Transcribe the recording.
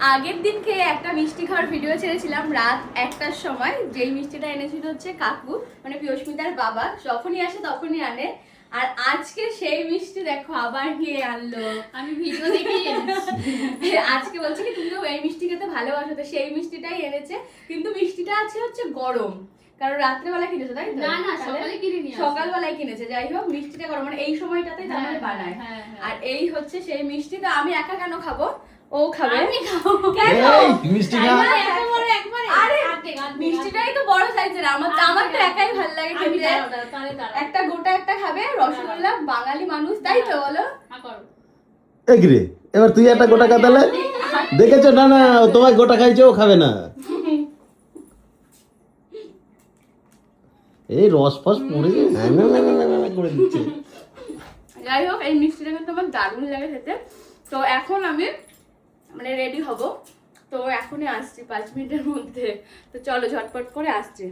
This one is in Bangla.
আগের দিনকে একটা মিষ্টি খাওয়ার ভিডিও ছেড়েছিলাম রাত 1টার সময়। যেই মিষ্টিটা এনেছিল হচ্ছে কাকু, মানে পিয়স্মিতার বাবা, যখনই আসে তখনই আনে। আর আজকে সেই মিষ্টি দেখো আবার কে আনলো, আমি ভিডিও দেখে আজকে বলছি কি তুমি তো এই মিষ্টি খেতে ভালোবাসো, তো সেই মিষ্টিটাই এনেছে। কিন্তু মিষ্টিটা আছে হচ্ছে গরম, কারণ রাত্রেবেলা কিনেছে তাই তো? না সকালে কিনে নিয়ে সকালবেলায় কিনেছে। যাই হোক মিষ্টিটা গরম, মানে এই সময়টাতেই তাহলে বানায়। আর এই হচ্ছে সেই মিষ্টি। তো আমি একা কেন খাবো, ও খাবে। আমি খাবো কেন? মিষ্টি খা। আরে মিষ্টিটাই তো বড় সাইজের, আমার তো একাই ভালো লাগে খেতে। একটা গোটা একটা খাবে, রসগোল্লা, বাঙালি মানুষ তাই তো, বলো? এগরে এবার তুই একটা গোটা কাটালে দেখেছো? না না, তোমার গোটা খাইছে, ও খাবে না। এই রস ফস পড়ে করে দিচ্ছে। যাই হোক এই মিষ্টিটা কিন্তু আমার দারুণ লাগে খেতে। তো এখন আমি মানে রেডি হব, তো এখনই আসছি 5 মিনিটের মধ্যে। তো চলো ঝটপট করে আসছি।